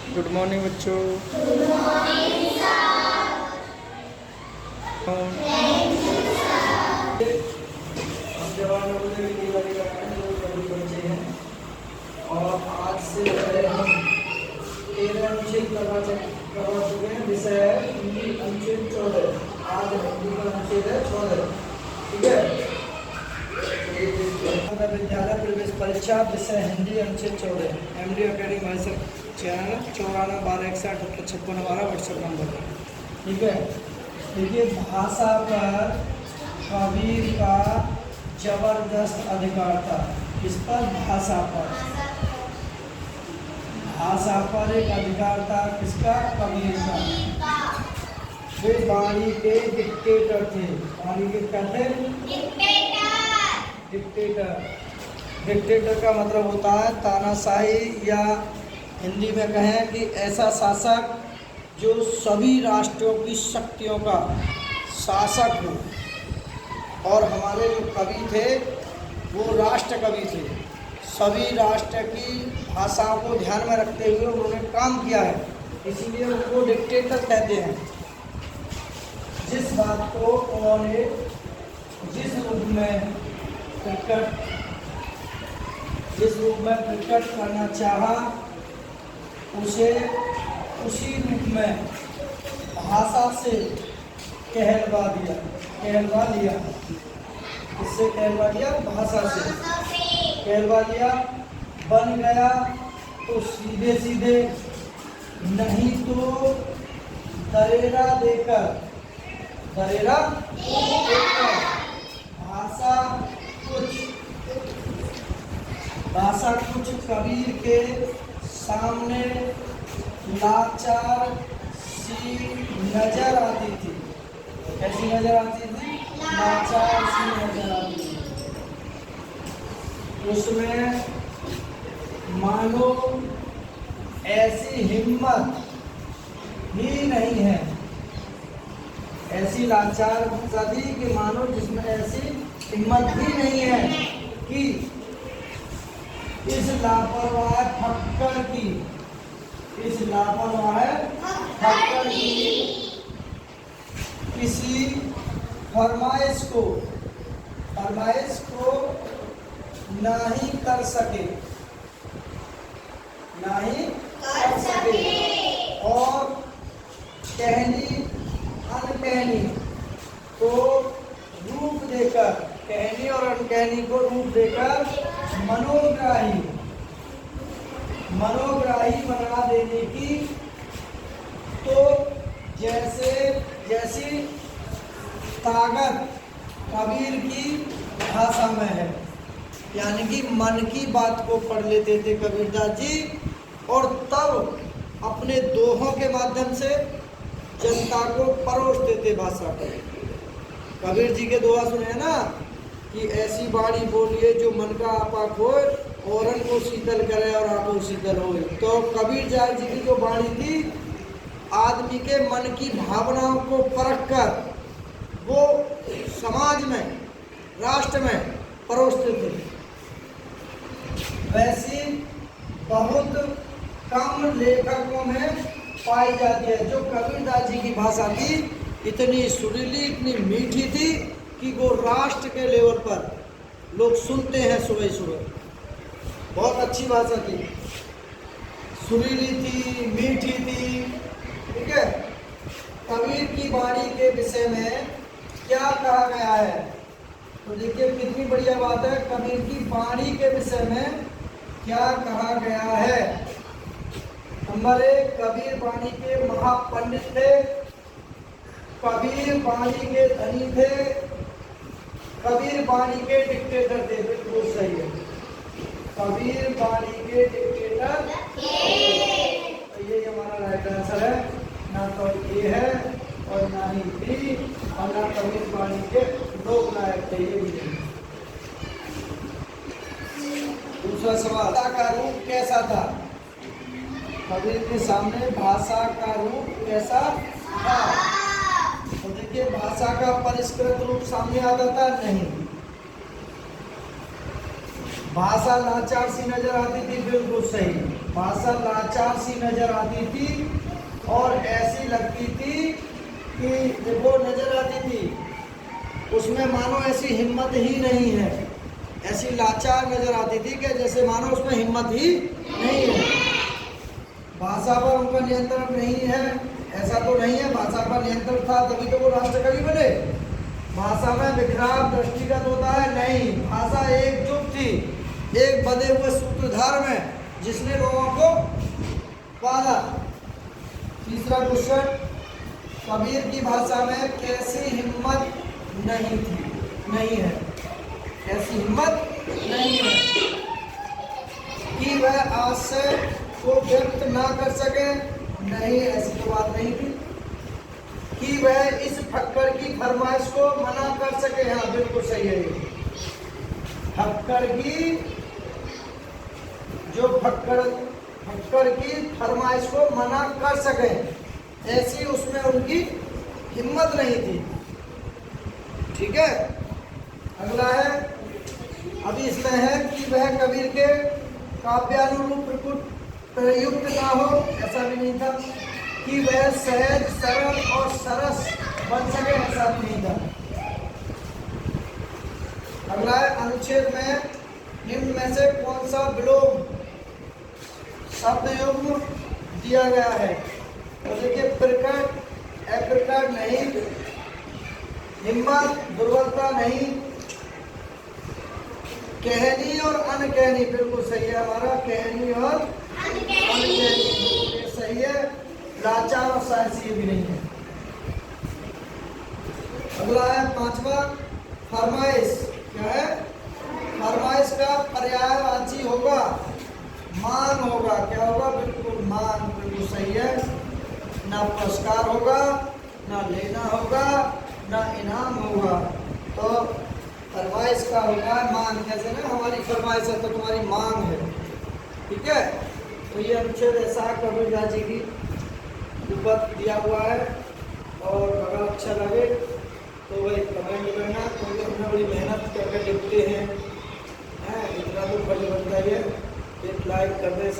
Good morning बच्चों। और आज से हम 13 अनुच्छेद करवा चुके हैं। विषय है हिंदी अनुच्छेद 14। आज हिंदी का अनुच्छेद है 14। ठीक है। विद्यालय प्रवेश परीक्षा विषय हिंदी अनुच्छेद 14। MD academy message channel 94 12 61 78 56 WhatsApp number. ठीक है। देखिए, भाषा पर कबीर का जबरदस्त अधिकार था। किस पर? भाषा पर। भाषा पर एक अधिकार था। किसका? कबीर का। वे वाणी के डिक्टेटर थे। वाणी के क्या थे? डिक्टेटर। डिक्टेटर का मतलब होता है तानाशाही, या हिंदी में कहें कि ऐसा शासक जो सभी राष्ट्रों की शक्तियों का शासक हो। और हमारे जो कवि थे वो राष्ट्र कवि थे। सभी राष्ट्र की भाषाओं को ध्यान में रखते हुए उन्होंने काम किया है, इसीलिए उनको डिक्टेटर कहते हैं। जिस बात को उन्होंने जिस रूप में प्रकट करना चाहा, उसे उसी रूप में भाषा से कहलवा लिया। इससे कहलवा लिया, भाषा से कहलवा लिया। बन गया तो सीधे सीधे, नहीं तो दरेरा देकर भाषा कुछ कबीर के सामने लाचार सी नजर आती थी। कैसी नजर आती थी? लाचार सी नजर आती थी। उसमें मानो ऐसी हिम्मत ही नहीं है। ऐसी लाचार सदी कि मानो जिसमें ऐसी हिम्मत ही नहीं है कि इस लापरवाह फक्कर की किसी फरमाइश को नहीं कर सके और कहनी अनकहनी को रूप देकर, कहनी और अनकहनी को रूप देकर मनोग्राही बना देने की, तो जैसी ताकत कबीर की भाषा में है। यानी कि मन की बात को पढ़ लेते थे कबीरदास जी, और तब अपने दोहों के माध्यम से जनता को परोस देते भाषा को। कबीर जी के दोहा सुने हैं ना, कि ऐसी वाणी बोलिए जो मन का आपा खोए, औरन को शीतल करे और आपको शीतल होए। तो कबीर जी की जो वाणी थी, आदमी के मन की भावनाओं को परख कर वो समाज में, राष्ट्र में परोसते थे। वैसी बहुत कम लेखकों में पाई जाती है। जो कबीरदास जी की भाषा थी, इतनी सुरीली, इतनी मीठी थी कि वो राष्ट्र के लेवल पर लोग सुनते हैं सुबह सुबह। बहुत अच्छी भाषा थी, सुरीली थी, मीठी थी। ठीक है। कबीर की वाणी के विषय में क्या कहा गया है? तो देखिए कितनी बढ़िया बात है। कबीर की वाणी के विषय में क्या कहा गया है? नंबर 1, कबीर वाणी के महापंडित थे। कबीर वाणी के धनी थे। कबीर वाणी के डिक्टेटर थे। बिल्कुल सही है। कबीर वाणी के डिक्टेटर, तो ये हमारा राइट आंसर है। ना तो ये है और ना ही बी, और ना कबीर वाणी के लोक नायक थे, ये भी नहीं। दूसरा सवाल, भाषा का रूप कैसा था? कबीर के सामने भाषा का रूप कैसा था? तो देखिए, भाषा का परिष्कृत रूप सामने आता था? नहीं। भाषा लाचार सी नजर आती थी? बिल्कुल सही। भाषा लाचार सी नजर आती थी और ऐसी लगती थी कि वो नजर आती थी उसमें मानो ऐसी हिम्मत ही नहीं है, ऐसी लाचार नजर आती थी कि जैसे मानो उसमें हिम्मत ही नहीं है। भाषा पर उनका नियंत्रण नहीं है, ऐसा तो नहीं है। भाषा पर नियंत्रण था तभी तो वो राष्ट्रकवि बने। भाषा में विखराव दृष्टिगत होता है, नहीं। भाषा एकजुट थी, एक बंधे हुए सूत्रधार में, जिसने लोगों को पाला। तीसरा क्वेश्चन, कबीर की भाषा में कैसी हिम्मत नहीं थी, नहीं है, कैसी हिम्मत नहीं है कि वह आशय को व्यक्त ना कर सके, नहीं, ऐसी तो बात नहीं थी। कि वह इस फक्कर की फरमाइश को मना कर सके, हाँ बिल्कुल सही है। ये फक्कर की जो फक्कर की फरमाइश को मना कर सके, ऐसी उसमें उनकी हिम्मत नहीं थी। ठीक है, अगला है, अभी इसमें है कि वह कबीर के काव्यानुरूप प्रयुक्त ना हो, ऐसा भी नहीं था। कि वह सहज सरल और सरस बन सके, ऐसा भी नहीं था। अगला है, अनुच्छेद में निम्न में से कौन सा विलोम शब्द युग्म दिया गया है? तो देखिए, प्रकट, अप्रकट नहीं, हिम्मत, दुर्बलता नहीं, कहनी और अनकहनी बिल्कुल सही है हमारा, कहनी और अनकहनी सही है। लाचार और साहसी भी नहीं है। अगला है पांचवा, फरमाइश। क्या है? फरमाइश का पर्यायवाची होगा मांग होगा। क्या होगा? बिल्कुल मांग, बिल्कुल सही है। ना पुरस्कार होगा, ना लेना होगा, ना इनाम होगा, तो फरमाइश का होगा मांग। जैसे ना हमारी फरमाइश है तो तुम्हारी मांग है। ठीक है, तो ये अनुच्छेद ऐसा कबीरदास जी की ऊपर दिया हुआ है। और अगर अच्छा लगे तो वही कमेंट करना, क्योंकि हमने बड़ी मेहनत करके लिखते हैं, इतना तो फर्ज बनता है। एक लाइक कर दे,